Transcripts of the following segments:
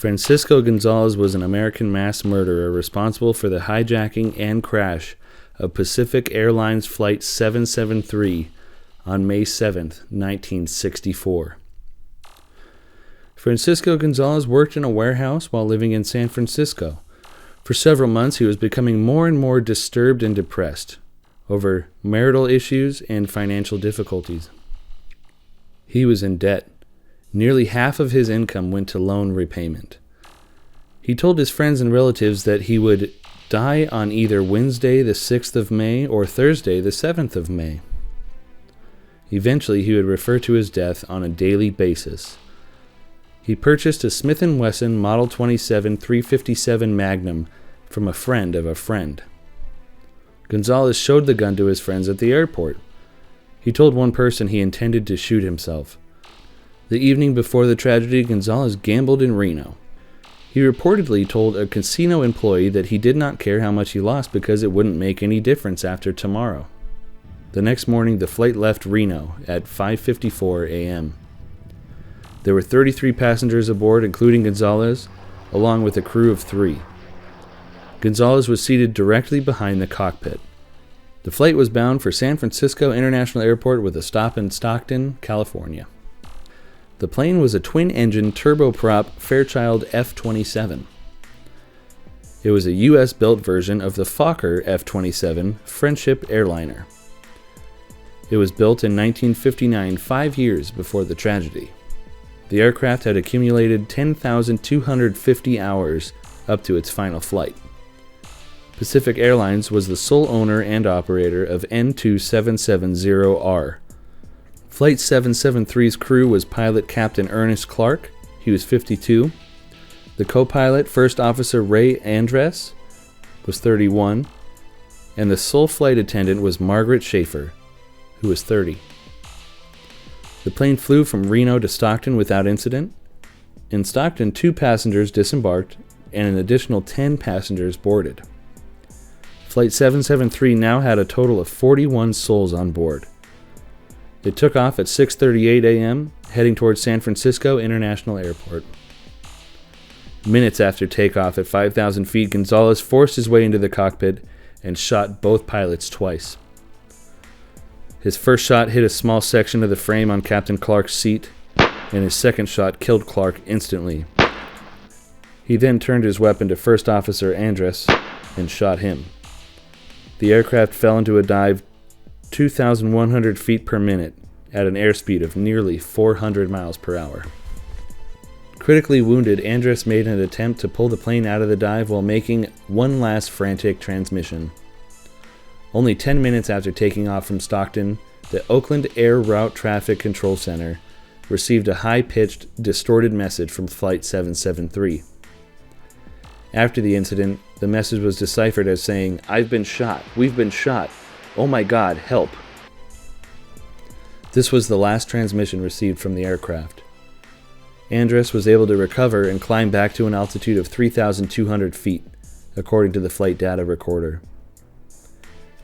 Francisco Gonzales was an American mass murderer responsible for the hijacking and crash of Pacific Airlines Flight 773 on May 7, 1964. Francisco Gonzales worked in a warehouse while living in San Francisco. For several months, he was becoming more and more disturbed and depressed over marital issues and financial difficulties. He was in debt. Nearly half of his income went to loan repayment. He told his friends and relatives that he would die on either Wednesday the 6th of May or Thursday the 7th of May. Eventually, he would refer to his death on a daily basis. He purchased a Smith & Wesson Model 27 357 Magnum from a friend of a friend. Gonzales showed the gun to his friends at the airport. He told one person he intended to shoot himself. The evening before the tragedy, Gonzales gambled in Reno. He reportedly told a casino employee that he did not care how much he lost because it wouldn't make any difference after tomorrow. The next morning, the flight left Reno at 5:54 a.m. There were 33 passengers aboard, including Gonzales, along with a crew of 3. Gonzales was seated directly behind the cockpit. The flight was bound for San Francisco International Airport with a stop in Stockton, California. The plane was a twin-engine turboprop Fairchild F-27. It was a U.S.-built version of the Fokker F-27 Friendship airliner. It was built in 1959, 5 years before the tragedy. The aircraft had accumulated 10,250 hours up to its final flight. Pacific Airlines was the sole owner and operator of N2770R. Flight 773's crew was pilot Captain Ernest Clark. He was 52. The co-pilot, First Officer Ray Andress, was 31. And the sole flight attendant was Margaret Schaefer, who was 30. The plane flew from Reno to Stockton without incident. In Stockton, 2 passengers disembarked and an additional 10 passengers boarded. Flight 773 now had a total of 41 souls on board. It took off at 6:38 a.m., heading towards San Francisco International Airport. Minutes after takeoff at 5,000 feet, Gonzales forced his way into the cockpit and shot both pilots twice. His first shot hit a small section of the frame on Captain Clark's seat, and his second shot killed Clark instantly. He then turned his weapon to First Officer Andress and shot him. The aircraft fell into a dive 2,100 feet per minute at an airspeed of nearly 400 miles per hour. Critically wounded, Andress made an attempt to pull the plane out of the dive while making one last frantic transmission. Only 10 minutes after taking off from Stockton, the Oakland Air Route Traffic Control Center received a high-pitched, distorted message from Flight 773. After the incident, the message was deciphered as saying, "I've been shot. We've been shot. Oh my God, help." This was the last transmission received from the aircraft. Andress was able to recover and climb back to an altitude of 3,200 feet, according to the flight data recorder.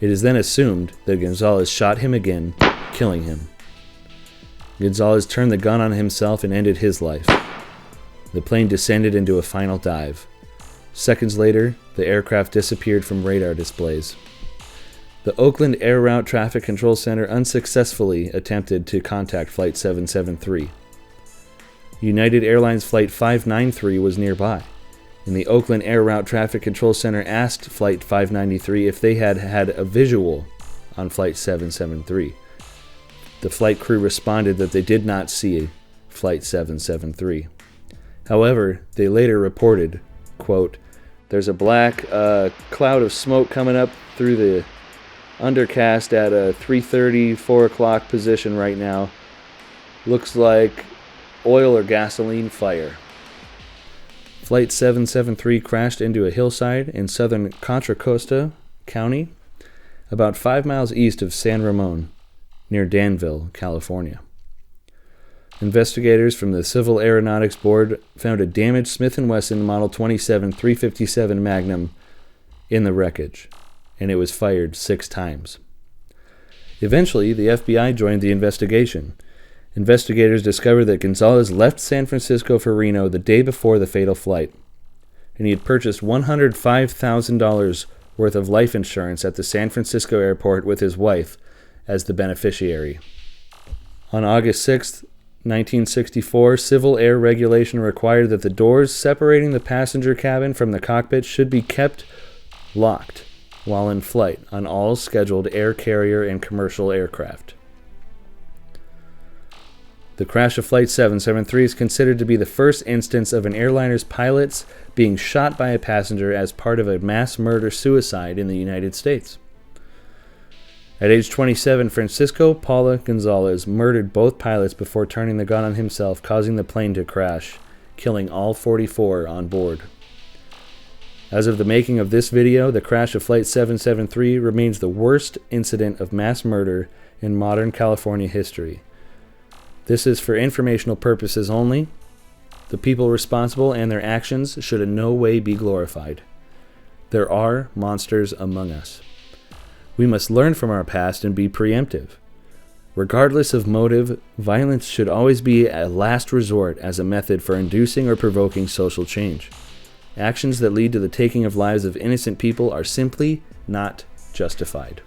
It is then assumed that Gonzales shot him again, killing him. Gonzales turned the gun on himself and ended his life. The plane descended into a final dive. Seconds later, the aircraft disappeared from radar displays. The Oakland Air Route Traffic Control Center unsuccessfully attempted to contact Flight 773. United Airlines Flight 593 was nearby, and the Oakland Air Route Traffic Control Center asked Flight 593 if they had had a visual on Flight 773. The flight crew responded that they did not see Flight 773. However, they later reported, quote, "There's a black cloud of smoke coming up through the undercast at a 3:30, 4 o'clock position right now. Looks like oil or gasoline fire." Flight 773 crashed into a hillside in southern Contra Costa County, about 5 miles east of San Ramon, near Danville, California. Investigators from the Civil Aeronautics Board found a damaged Smith & Wesson Model 27 357 Magnum in the wreckage, and it was fired 6 times. Eventually, the FBI joined the investigation, Investigators discovered that Gonzales left San Francisco for Reno the day before the fatal flight, and he had purchased $105,000 worth of life insurance at the San Francisco airport with his wife as the beneficiary. On August 6, 1964, civil air regulation required that the doors separating the passenger cabin from the cockpit should be kept locked while in flight on all scheduled air carrier and commercial aircraft. The crash of Flight 773 is considered to be the first instance of an airliner's pilots being shot by a passenger as part of a mass murder-suicide in the United States. At age 27, Francisco Paula Gonzales murdered both pilots before turning the gun on himself, causing the plane to crash, killing all 44 on board. As of the making of this video, the crash of Flight 773 remains the worst incident of mass murder in modern California history. This is for informational purposes only. The people responsible and their actions should in no way be glorified. There are monsters among us. We must learn from our past and be preemptive. Regardless of motive, violence should always be a last resort as a method for inducing or provoking social change. Actions that lead to the taking of lives of innocent people are simply not justified.